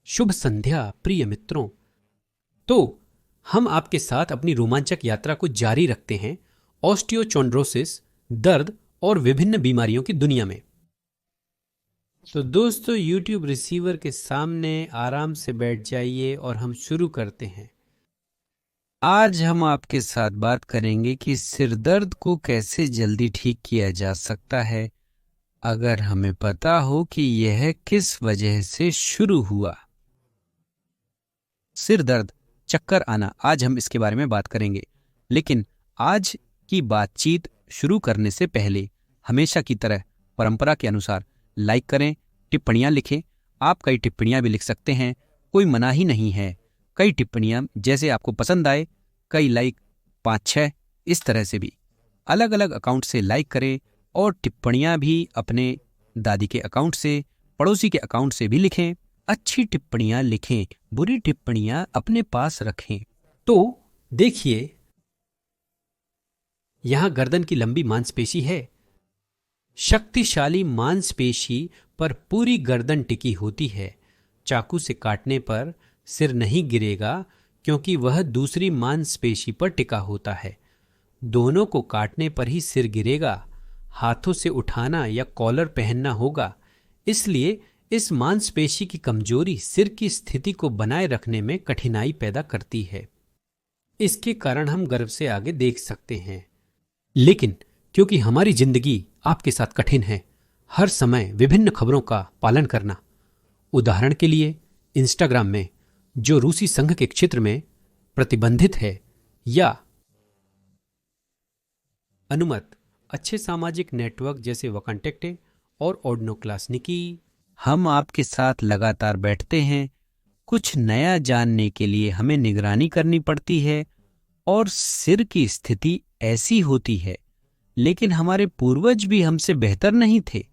शुभ संध्या प्रिय मित्रों। तो हम आपके साथ अपनी रोमांचक यात्रा को जारी रखते हैं ऑस्टियोचोंड्रोसिस, दर्द और विभिन्न बीमारियों की दुनिया में। तो दोस्तों, YouTube रिसीवर के सामने आराम से बैठ जाइए और हम शुरू करते हैं। आज हम आपके साथ बात करेंगे कि सिर दर्द को कैसे जल्दी ठीक किया जा सकता है अगर हमें पता हो कि यह किस वजह से शुरू हुआ। सिर दर्द, चक्कर आना, आज हम इसके बारे में बात करेंगे। लेकिन आज की बातचीत शुरू करने से पहले हमेशा की तरह परंपरा के अनुसार लाइक करें, टिप्पणियां लिखें। आप कई टिप्पणियां भी लिख सकते हैं, कोई मनाही नहीं है। कई टिप्पणियां जैसे आपको पसंद आए, कई लाइक 5-6, इस तरह से भी अलग अलग अकाउंट से लाइक करें और टिप्पणियां भी अपने दादी के अकाउंट से, पड़ोसी के अकाउंट से भी लिखें। अच्छी टिप्पणियां लिखें, बुरी टिप्पणियां अपने पास रखें। तो देखिए, यहां गर्दन की लंबी मांसपेशी है। शक्तिशाली मांसपेशी पर पूरी गर्दन टिकी होती है। चाकू से काटने पर सिर नहीं गिरेगा क्योंकि वह दूसरी मांसपेशी पर टिका होता है। दोनों को काटने पर ही सिर गिरेगा। हाथों से उठाना या कॉलर पहनना होगा। इसलिए इस मांसपेशी की कमजोरी सिर की स्थिति को बनाए रखने में कठिनाई पैदा करती है। इसके कारण हम गर्व से आगे देख सकते हैं। लेकिन क्योंकि हमारी जिंदगी आपके साथ कठिन है, हर समय विभिन्न खबरों का पालन करना, उदाहरण के लिए इंस्टाग्राम में जो रूसी संघ के क्षेत्र में प्रतिबंधित है, या अनुमत अच्छे सामाजिक नेटवर्क जैसे वकांटेक्टे और ओडनोक्लासनिकी, हम आपके साथ लगातार बैठते हैं। कुछ नया जानने के लिए हमें निगरानी करनी पड़ती है और सिर की स्थिति ऐसी होती है। लेकिन हमारे पूर्वज भी हमसे बेहतर नहीं थे।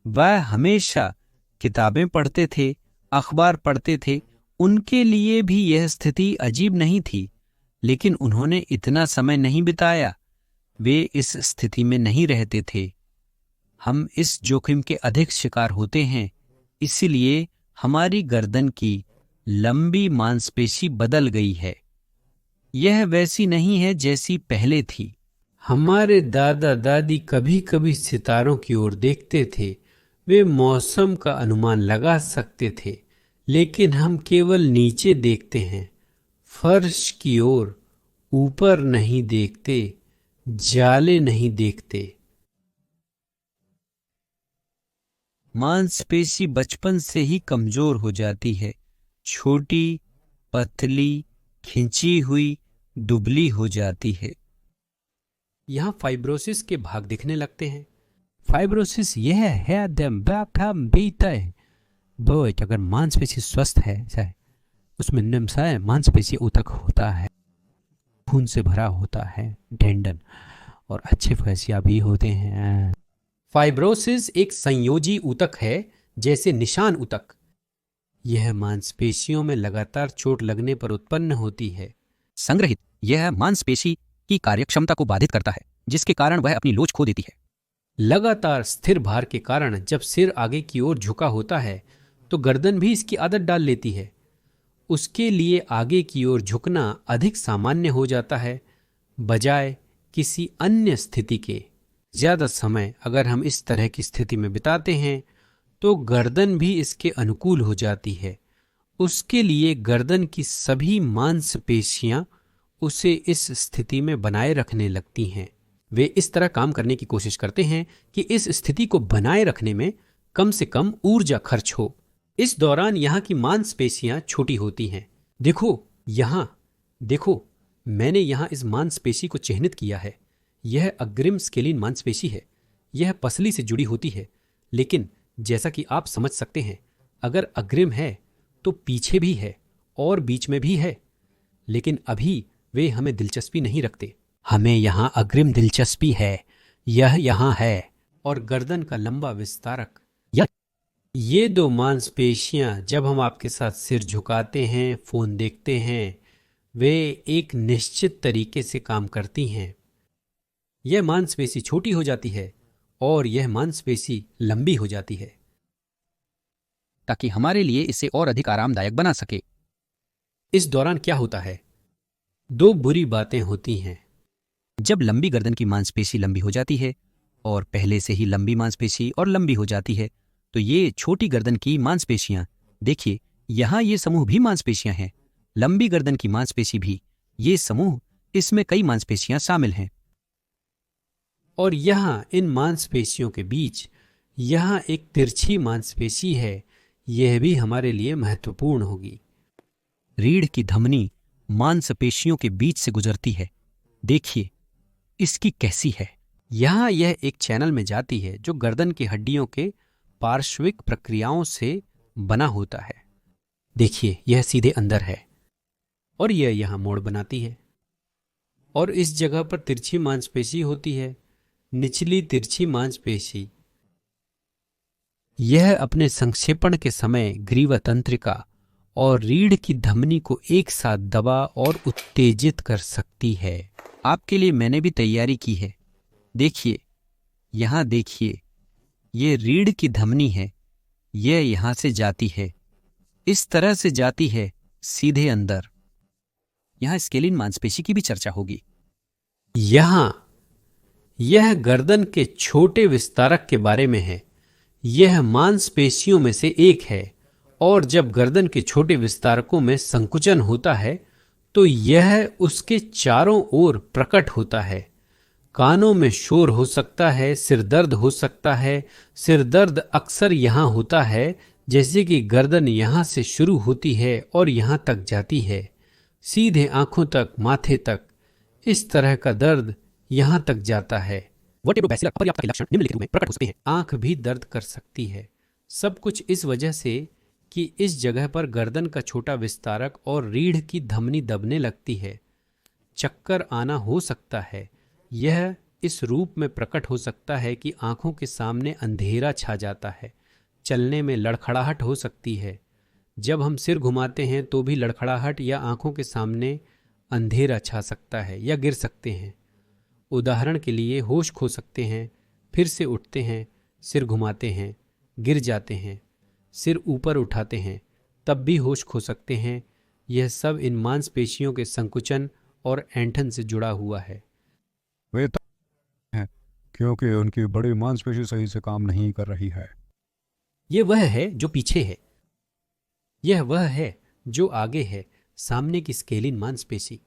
वह हमेशा किताबें पढ़ते थे, अखबार पढ़ते थे। उनके लिए भी यह स्थिति अजीब नहीं थी, लेकिन उन्होंने इतना समय नहीं बिताया। वे इस स्थिति में नहीं रहते थे। हम इस जोखिम के अधिक शिकार होते हैं, इसलिए हमारी गर्दन की लंबी मांसपेशी बदल गई है। यह वैसी नहीं है जैसी पहले थी। हमारे दादा दादी कभी कभी सितारों की ओर देखते थे। वे मौसम का अनुमान लगा सकते थे, लेकिन हम केवल नीचे देखते हैं, फर्श की ओर। ऊपर नहीं देखते, जाले नहीं देखते। मांसपेशी बचपन से ही कमजोर हो जाती है। छोटी, पतली, खिंची हुई, दुबली हो जाती है। यहां फाइब्रोसिस के भाग दिखने लगते हैं। फाइब्रोसिस यह है अगर मांसपेशी स्वस्थ है, उसमें निम्साय मांसपेशी ऊतक होता है, खून से भरा होता है, टेंडन और अच्छे फैसिया भी होते हैं। फाइब्रोसिस एक संयोजी ऊतक है, जैसे निशान ऊतक। यह मांसपेशियों में लगातार चोट लगने पर उत्पन्न होती है। संग्रहित, यह मांसपेशी की कार्यक्षमता को बाधित करता है, जिसके कारण वह अपनी लोच खो देती है। लगातार स्थिर भार के कारण जब सिर आगे की ओर झुका होता है, तो गर्दन भी इसकी आदत डाल लेती है। उसके लिए आगे की ओर झुकना अधिक सामान्य हो जाता है, बजाय किसी अन्य स्थिति के। ज्यादा समय अगर हम इस तरह की स्थिति में बिताते हैं, तो गर्दन भी इसके अनुकूल हो जाती है। उसके लिए गर्दन की सभी मांसपेशियां उसे इस स्थिति में बनाए रखने लगती हैं। वे इस तरह काम करने की कोशिश करते हैं कि इस स्थिति को बनाए रखने में कम से कम ऊर्जा खर्च हो। इस दौरान यहाँ की मांसपेशियां छोटी होती हैं। देखो, मैंने यहाँ इस मांसपेशी को चिह्नित किया है। यह अग्रिम स्केलिन मांसपेशी है। यह पसली से जुड़ी होती है, लेकिन जैसा कि आप समझ सकते हैं, अगर अग्रिम है तो पीछे भी है और बीच में भी है। लेकिन अभी वे हमें दिलचस्पी नहीं रखते। हमें यहाँ अग्रिम दिलचस्पी है, यह यहाँ है, और गर्दन का लंबा विस्तारक। ये दो मांसपेशियां जब हम आपके साथ सिर झुकाते हैं, फोन देखते हैं, वे एक निश्चित तरीके से काम करती हैं। यह मांसपेशी छोटी हो जाती है और यह मांसपेशी लंबी हो जाती है। ताकि हमारे लिए इसे और अधिक आरामदायक बना सके। इस दौरान क्या होता है? दो बुरी बातें होती हैं। जब लंबी गर्दन की मांसपेशी लंबी हो जाती है और पहले से ही लंबी मांसपेशी और लंबी हो जाती है, तो ये छोटी गर्दन की मांसपेशियां, देखिए यहां ये समूह भी मांसपेशियां हैं, लंबी गर्दन की मांसपेशी भी, ये समूह, इसमें कई मांसपेशियां शामिल हैं। और यहां इन मांसपेशियों के बीच यहां एक तिरछी मांसपेशी है, यह भी हमारे लिए महत्वपूर्ण होगी। रीढ़ की धमनी मांसपेशियों के बीच से गुजरती है, देखिए इसकी कैसी है। यहां यह एक चैनल में जाती है जो गर्दन की हड्डियों के पार्श्विक प्रक्रियाओं से बना होता है। देखिए यह सीधे अंदर है और यह यहां मोड़ बनाती है और इस जगह पर तिरछी मांसपेशी होती है, निचली तिरछी मांसपेशी। यह अपने संक्षेपण के समय ग्रीवा तंत्रिका और रीढ़ की धमनी को एक साथ दबा और उत्तेजित कर सकती है। आपके लिए मैंने भी तैयारी की है, देखिए यहां देखिए, ये रीढ़ की धमनी है, यह यहां से जाती है, इस तरह से जाती है सीधे अंदर। यहां स्केलिन मांसपेशी की भी चर्चा होगी। यहां यह गर्दन के छोटे विस्तारक के बारे में है। यह मांसपेशियों में से एक है और जब गर्दन के छोटे विस्तारकों में संकुचन होता है तो यह उसके चारों ओर प्रकट होता है। कानों में शोर हो सकता है, सिर दर्द हो सकता है। सिर दर्द अक्सर यहां होता है, जैसे कि गर्दन यहां से शुरू होती है और यहां तक जाती है, सीधे आंखों तक, माथे तक। इस तरह का दर्द यहां तक जाता है। वर्टेब्रोबैसिलर अपर्याप्तता के लक्षण निम्नलिखित रूप में प्रकट हो सकते हैं। आंख भी दर्द कर सकती है। सब कुछ इस वजह से कि इस जगह पर गर्दन का छोटा विस्तारक और रीढ़ की धमनी दबने लगती है। चक्कर आना हो सकता है। यह इस रूप में प्रकट हो सकता है कि आंखों के सामने अंधेरा छा जाता है। चलने में लड़खड़ाहट हो सकती है। जब हम सिर घुमाते हैं तो भी लड़खड़ाहट या आंखों के सामने अंधेरा छा सकता है या गिर सकते हैं। उदाहरण के लिए होश खो सकते हैं, फिर से उठते हैं, सिर घुमाते हैं, गिर जाते हैं, सिर ऊपर उठाते हैं, तब भी होश खो सकते हैं। यह सब इन मांसपेशियों के संकुचन और ऐंठन से जुड़ा हुआ है। वे हैं क्योंकि उनकी बड़ी मांसपेशी सही से काम नहीं कर रही है। यह वह है जो पीछे है, यह वह है जो आगे है, सामने की स्केलिन मांसपेशी।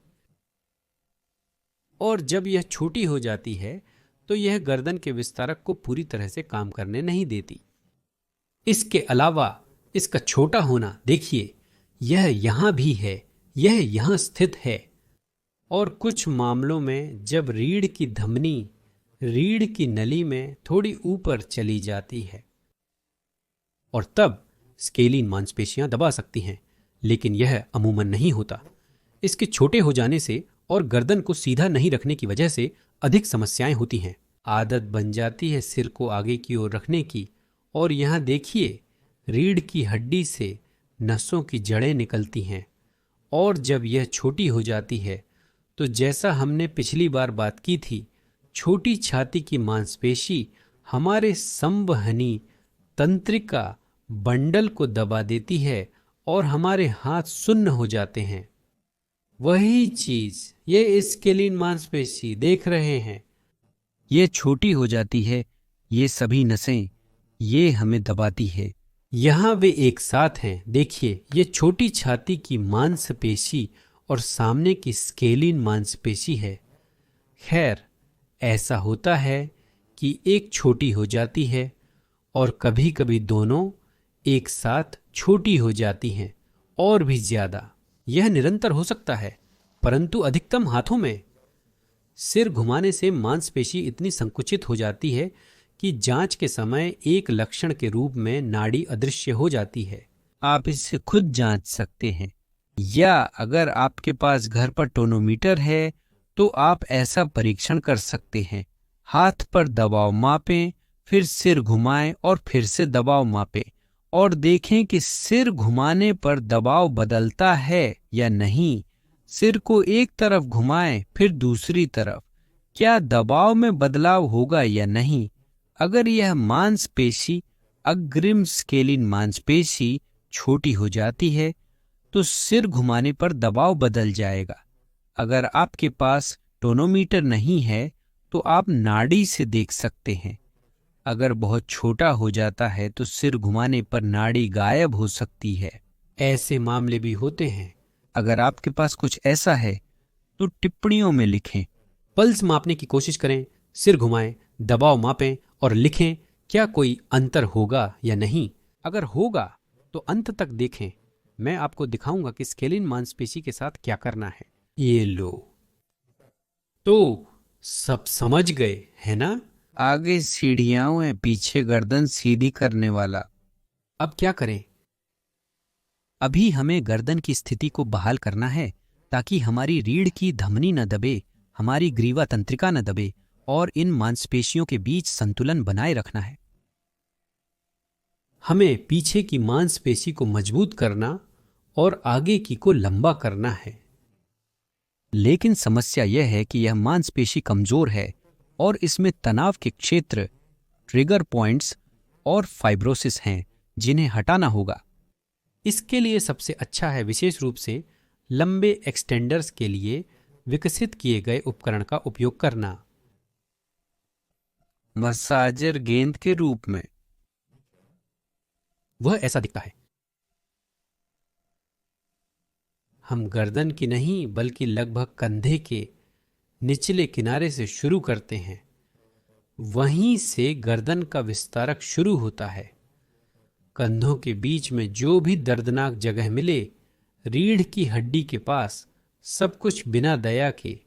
और जब यह छोटी हो जाती है तो यह गर्दन के विस्तारक को पूरी तरह से काम करने नहीं देती। इसके अलावा इसका छोटा होना, देखिए यह यहां भी है, यह यहां स्थित है। और कुछ मामलों में जब रीढ़ की धमनी रीढ़ की नली में थोड़ी ऊपर चली जाती है और तब स्केलिन मांसपेशियां दबा सकती हैं, लेकिन यह अमूमन नहीं होता। इसके छोटे हो जाने से और गर्दन को सीधा नहीं रखने की वजह से अधिक समस्याएं होती हैं। आदत बन जाती है सिर को आगे की ओर रखने की। और यहां देखिए रीढ़ की हड्डी से नसों की जड़ें निकलती हैं और जब यह छोटी हो जाती है तो जैसा हमने पिछली बार बात की थी, छोटी छाती की मांसपेशी हमारे संवहनी तंत्रिका बंडल को दबा देती है और हमारे हाथ सुन्न हो जाते हैं। वही चीज ये स्केलिन मांसपेशी देख रहे हैं। ये छोटी हो जाती है, ये सभी नसें, ये हमें दबाती है। यहां वे एक साथ हैं। देखिए ये छोटी छाती की मांसपेशी और सामने की स्केलिन मांसपेशी है। खैर, ऐसा होता है कि एक छोटी हो जाती है और कभी कभी दोनों एक साथ छोटी हो जाती हैं और भी ज्यादा। यह निरंतर हो सकता है, परंतु अधिकतम हाथों में। सिर घुमाने से मांसपेशी इतनी संकुचित हो जाती है कि जांच के समय एक लक्षण के रूप में नाड़ी अदृश्य हो जाती है। आप इससे खुद जांच सकते हैं, या अगर आपके पास घर पर टोनोमीटर है तो आप ऐसा परीक्षण कर सकते हैं। हाथ पर दबाव मापें, फिर सिर घुमाएं और फिर से दबाव मापें और देखें कि सिर घुमाने पर दबाव बदलता है या नहीं। सिर को एक तरफ घुमाएं फिर दूसरी तरफ, क्या दबाव में बदलाव होगा या नहीं। अगर यह मांसपेशी अग्रिम स्केलिन मांसपेशी छोटी हो जाती है तो सिर घुमाने पर दबाव बदल जाएगा। अगर आपके पास टोनोमीटर नहीं है तो आप नाड़ी से देख सकते हैं। अगर बहुत छोटा हो जाता है तो सिर घुमाने पर नाड़ी गायब हो सकती है। ऐसे मामले भी होते हैं। अगर आपके पास कुछ ऐसा है तो टिप्पणियों में लिखें। पल्स मापने की कोशिश करें, सिर घुमाएं, दबाव मापें और लिखें क्या कोई अंतर होगा या नहीं। अगर होगा तो अंत तक देखें। मैं आपको दिखाऊंगा कि स्केलिन मांसपेशी के साथ क्या करना है। ये लो, तो सब समझ गए है ना? आगे सीढ़ियां हैं, पीछे गर्दन सीधी करने वाला। अब क्या करें? अभी हमें गर्दन की स्थिति को बहाल करना है ताकि हमारी रीढ़ की धमनी न दबे, हमारी ग्रीवा तंत्रिका न दबे और इन मांसपेशियों के बीच संतुलन बनाए रखना है। हमें पीछे की मांसपेशी को मजबूत करना और आगे की को लंबा करना है। लेकिन समस्या यह है कि यह मांसपेशी कमजोर है और इसमें तनाव के क्षेत्र, ट्रिगर पॉइंट्स और फाइब्रोसिस हैं जिन्हें हटाना होगा। इसके लिए सबसे अच्छा है विशेष रूप से लंबे एक्सटेंडर्स के लिए विकसित किए गए उपकरण का उपयोग करना। मसाजर गेंद के रूप में। वह ऐसा दिखता है। हम गर्दन की नहीं बल्कि लगभग कंधे के निचले किनारे से शुरू करते हैं। वहीं से गर्दन का विस्तारक शुरू होता है। कंधों के बीच में जो भी दर्दनाक जगह मिले, रीढ़ की हड्डी के पास, सब कुछ बिना दया के,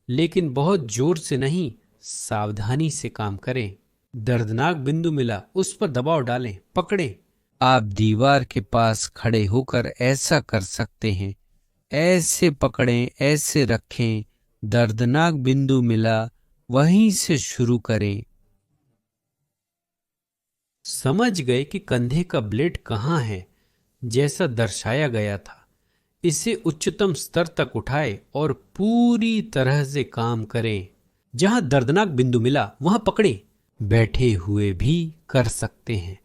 लेकिन बहुत जोर से नहीं, सावधानी से काम करें। दर्दनाक बिंदु मिला, उस पर दबाव डालें, पकड़ें। आप दीवार के पास खड़े होकर ऐसा कर सकते हैं। ऐसे पकड़ें, ऐसे रखें। दर्दनाक बिंदु मिला, वहीं से शुरू करें। समझ गए कि कंधे का ब्लेड कहाँ है, जैसा दर्शाया गया था। इसे उच्चतम स्तर तक उठाए और पूरी तरह से काम करें। जहां दर्दनाक बिंदु मिला वहां पकड़ें। बैठे हुए भी कर सकते हैं।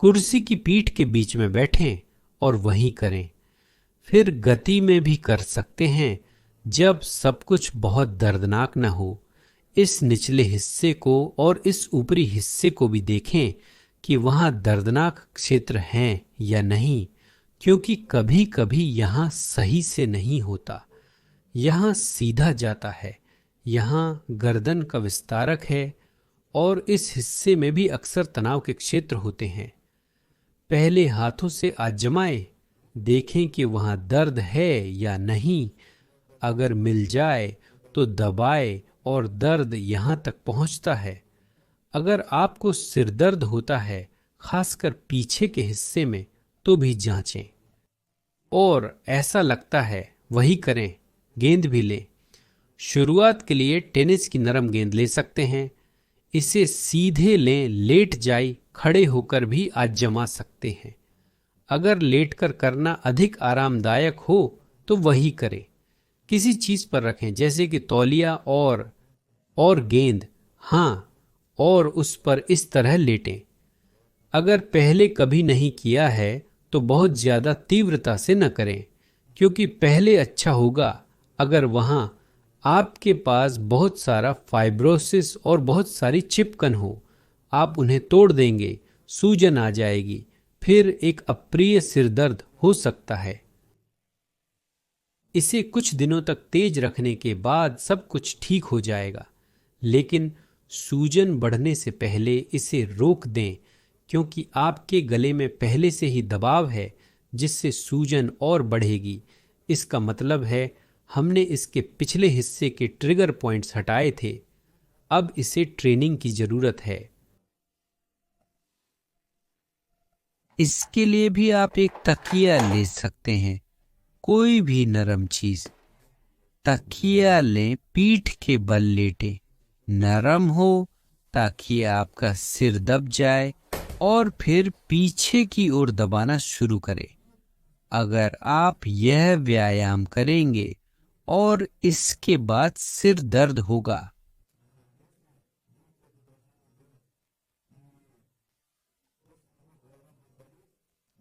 कुर्सी की पीठ के बीच में बैठें और वहीं करें। फिर गति में भी कर सकते हैं जब सब कुछ बहुत दर्दनाक न हो। इस निचले हिस्से को और इस ऊपरी हिस्से को भी देखें कि वहां दर्दनाक क्षेत्र हैं या नहीं, क्योंकि कभी कभी यहां सही से नहीं होता। यहां सीधा जाता है, यहां गर्दन का विस्तारक है और इस हिस्से में भी अक्सर तनाव के क्षेत्र होते हैं। पहले हाथों से आजमाएं, देखें कि वहां दर्द है या नहीं। अगर मिल जाए तो दबाएं और दर्द यहां तक पहुंचता है। अगर आपको सिर दर्द होता है, खासकर पीछे के हिस्से में, तो भी जांचें। और ऐसा लगता है वही करें। गेंद भी लें। शुरुआत के लिए टेनिस की नरम गेंद ले सकते हैं। इसे सीधे लें, लेट जाए, खड़े होकर भी आजमा सकते हैं। अगर लेटकर करना अधिक आरामदायक हो तो वही करें। किसी चीज पर रखें, जैसे कि तौलिया और गेंद, हां, और उस पर इस तरह लेटें। अगर पहले कभी नहीं किया है तो बहुत ज्यादा तीव्रता से न करें, क्योंकि पहले अच्छा होगा। अगर वहां आपके पास बहुत सारा फाइब्रोसिस और बहुत सारी चिपकन हो, आप उन्हें तोड़ देंगे, सूजन आ जाएगी, फिर एक अप्रिय सिरदर्द हो सकता है। इसे कुछ दिनों तक तेज रखने के बाद सब कुछ ठीक हो जाएगा, लेकिन सूजन बढ़ने से पहले इसे रोक दें, क्योंकि आपके गले में पहले से ही दबाव है जिससे सूजन और बढ़ेगी। इसका मतलब है हमने इसके पिछले हिस्से के ट्रिगर पॉइंट्स हटाए थे। अब इसे ट्रेनिंग की जरूरत है। इसके लिए भी आप एक तकिया ले सकते हैं, कोई भी नरम चीज। तकिया लें, पीठ के बल लेटें, नरम हो ताकि आपका सिर दब जाए और फिर पीछे की ओर दबाना शुरू करें। अगर आप यह व्यायाम करेंगे और इसके बाद सिर दर्द होगा।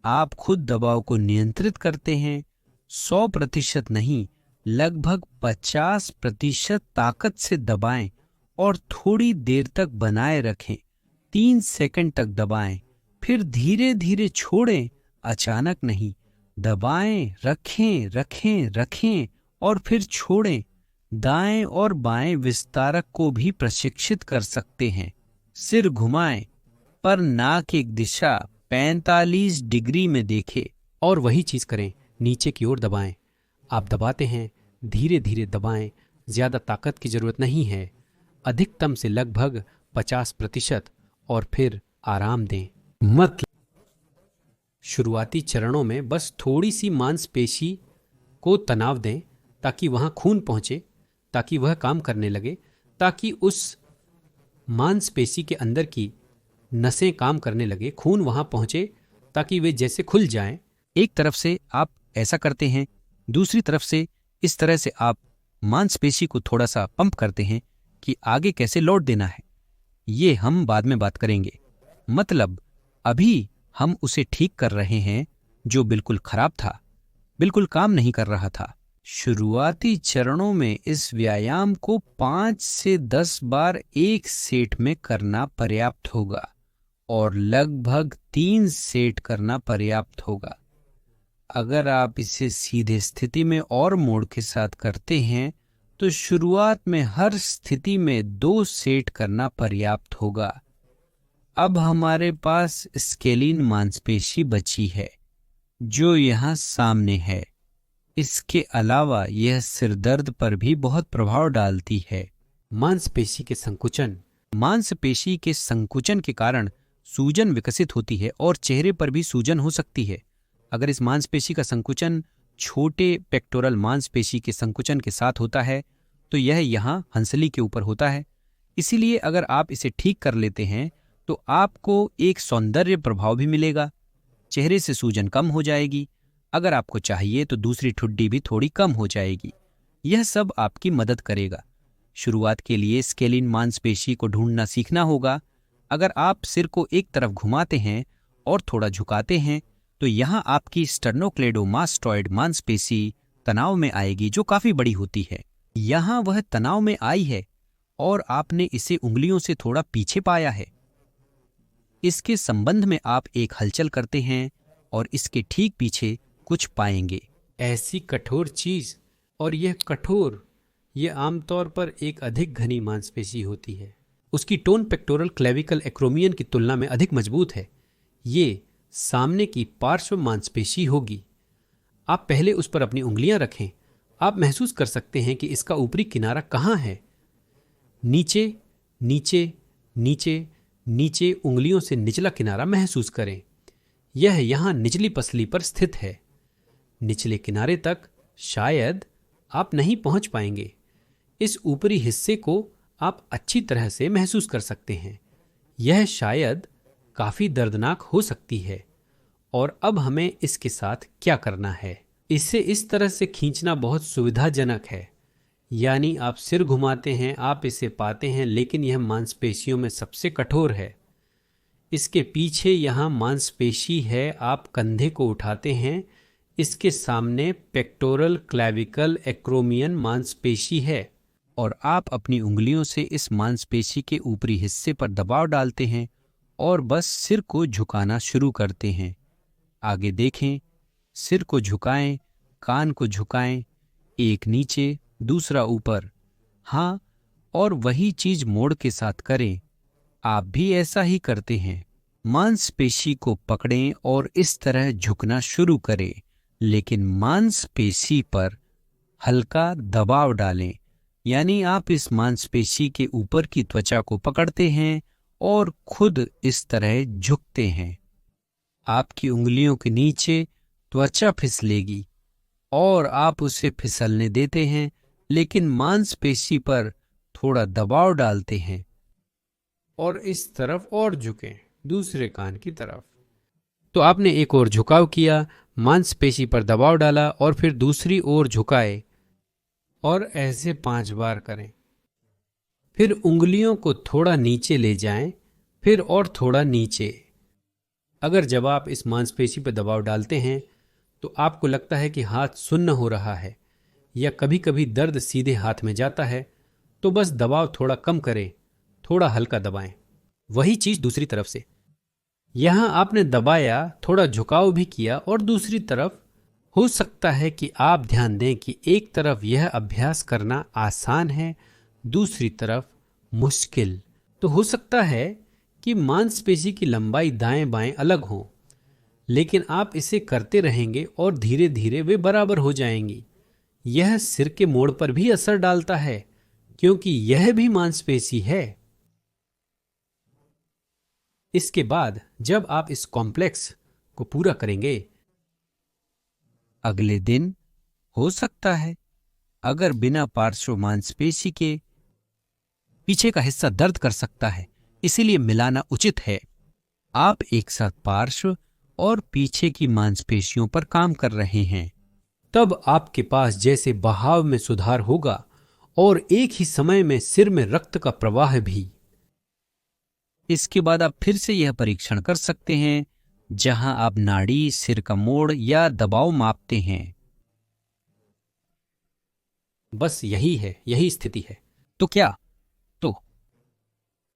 आप खुद दबाव को नियंत्रित करते हैं। 100% नहीं, लगभग 50% ताकत से दबाएं और थोड़ी देर तक बनाए रखें। 3 सेकंड तक दबाएं, फिर धीरे धीरे छोड़ें, अचानक नहीं। दबाएं, रखें रखें रखें और फिर छोड़ें। दाएं और बाएं विस्तारक को भी प्रशिक्षित कर सकते हैं। सिर घुमाएं, पर नाक एक दिशा 45 डिग्री में देखें। और वही चीज करें, नीचे की ओर दबाएं। आप दबाते हैं, धीरे धीरे दबाएं, ज्यादा ताकत की जरूरत नहीं है, अधिकतम से लगभग 50%, और फिर आराम दें। मतलब शुरुआती चरणों में बस थोड़ी सी मांसपेशी को तनाव दें ताकि वहां खून पहुंचे, ताकि वह काम करने लगे, ताकि उस मांसपेशी के अंदर की नसें काम करने लगे, खून वहां पहुंचे, ताकि वे जैसे खुल जाएं। एक तरफ से आप ऐसा करते हैं, दूसरी तरफ से इस तरह से आप मांसपेशी को थोड़ा सा पंप करते हैं कि आगे कैसे लौट देना है। ये हम बाद में बात करेंगे। मतलब अभी हम उसे ठीक कर रहे हैं जो बिल्कुल खराब था, बिल्कुल काम नहीं कर रहा था। शुरुआती चरणों में इस व्यायाम को 5 से 10 बार एक सेट में करना पर्याप्त होगा और लगभग 3 सेट करना पर्याप्त होगा। अगर आप इसे सीधे स्थिति में और मोड़ के साथ करते हैं तो शुरुआत में हर स्थिति में 2 सेट करना पर्याप्त होगा। अब हमारे पास स्केलिन मांसपेशी बची है जो यहाँ सामने है। इसके अलावा यह सिरदर्द पर भी बहुत प्रभाव डालती है। मांसपेशी के संकुचन के कारण सूजन विकसित होती है और चेहरे पर भी सूजन हो सकती है। अगर इस मांसपेशी का संकुचन छोटे पेक्टोरल मांसपेशी के संकुचन के साथ होता है तो यह यहाँ हंसली के ऊपर होता है। इसीलिए अगर आप इसे ठीक कर लेते हैं तो आपको एक सौंदर्य प्रभाव भी मिलेगा। चेहरे से सूजन कम हो जाएगी। अगर आपको चाहिए तो दूसरी ठुड्डी भी थोड़ी कम हो जाएगी। यह सब आपकी मदद करेगा। शुरुआत के लिए स्केलिन मांसपेशी को ढूंढना सीखना होगा। अगर आप सिर को एक तरफ घुमाते हैं और थोड़ा झुकाते हैं तो यहाँ आपकी स्टर्नोक्लेडोमास्टॉइड मांसपेशी तनाव में आएगी जो काफी बड़ी होती है। यहाँ वह तनाव में आई है और आपने इसे उंगलियों से थोड़ा पीछे पाया है। इसके संबंध में आप एक हलचल करते हैं और इसके ठीक पीछे कुछ पाएंगे। ऐसी कठोर चीज, और यह आमतौर पर एक अधिक घनी मांसपेशी होती है। उसकी टोन पेक्टोरल क्लेविकल एक्रोमियन की तुलना में अधिक मजबूत है। ये सामने की पार्श्व मांसपेशी होगी। आप पहले उस पर अपनी उंगलियां रखें। आप महसूस कर सकते हैं कि इसका ऊपरी किनारा कहाँ है। नीचे नीचे नीचे नीचे उंगलियों से निचला किनारा महसूस करें। यह यहाँ निचली पसली पर स्थित है। निचले किनारे तक शायद आप नहीं पहुंच पाएंगे। इस ऊपरी हिस्से को आप अच्छी तरह से महसूस कर सकते हैं। यह शायद काफी दर्दनाक हो सकती है। और अब हमें इसके साथ क्या करना है? इसे इस तरह से खींचना बहुत सुविधाजनक है। यानी आप सिर घुमाते हैं, आप इसे पाते हैं, लेकिन यह मांसपेशियों में सबसे कठोर है। इसके पीछे यहाँ मांसपेशी है। आप कंधे को उठाते हैं, इसके सामने पेक्टोरल क्लेविकल एक्रोमियन मांसपेशी है और आप अपनी उंगलियों से इस मांसपेशी के ऊपरी हिस्से पर दबाव डालते हैं और बस सिर को झुकाना शुरू करते हैं। आगे देखें, सिर को झुकाएं, कान को झुकाएं, एक नीचे दूसरा ऊपर। हाँ, और वही चीज मोड़ के साथ करें। आप भी ऐसा ही करते हैं। मांसपेशी को पकड़ें और इस तरह झुकना शुरू करें, लेकिन मांसपेशी पर हल्का दबाव डालें। यानी आप इस मांसपेशी के ऊपर की त्वचा को पकड़ते हैं और खुद इस तरह झुकते हैं। आपकी उंगलियों के नीचे त्वचा फिसलेगी और आप उसे फिसलने देते हैं, लेकिन मांसपेशी पर थोड़ा दबाव डालते हैं और इस तरफ और झुकें, दूसरे कान की तरफ। तो आपने एक और झुकाव किया, मांसपेशी पर दबाव डाला और फिर दूसरी ओर झुकाए और ऐसे 5 बार करें। फिर उंगलियों को थोड़ा नीचे ले जाएं, फिर और थोड़ा नीचे। अगर जब आप इस मांसपेशी पर दबाव डालते हैं तो आपको लगता है कि हाथ सुन्न हो रहा है या कभी कभी दर्द सीधे हाथ में जाता है, तो बस दबाव थोड़ा कम करें, थोड़ा हल्का दबाएं। वही चीज दूसरी तरफ से, यहां आपने दबाया, थोड़ा झुकाव भी किया, और दूसरी तरफ हो सकता है कि आप ध्यान दें कि एक तरफ यह अभ्यास करना आसान है, दूसरी तरफ मुश्किल। तो हो सकता है कि मांसपेशी की लंबाई दाएं बाएं अलग हो, लेकिन आप इसे करते रहेंगे और धीरे धीरे वे बराबर हो जाएंगी। यह सिर के मोड़ पर भी असर डालता है, क्योंकि यह भी मांसपेशी है। इसके बाद जब आप इस कॉम्प्लेक्स को पूरा करेंगे, अगले दिन हो सकता है, अगर बिना पार्श्व मांसपेशी के पीछे का हिस्सा दर्द कर सकता है, इसीलिए मिलाना उचित है। आप एक साथ पार्श्व और पीछे की मांसपेशियों पर काम कर रहे हैं। तब आपके पास जैसे बहाव में सुधार होगा और एक ही समय में सिर में रक्त का प्रवाह भी। इसके बाद आप फिर से यह परीक्षण कर सकते हैं जहां आप नाड़ी, सिर का मोड़ या दबाव मापते हैं। बस यही है, यही स्थिति है। तो क्या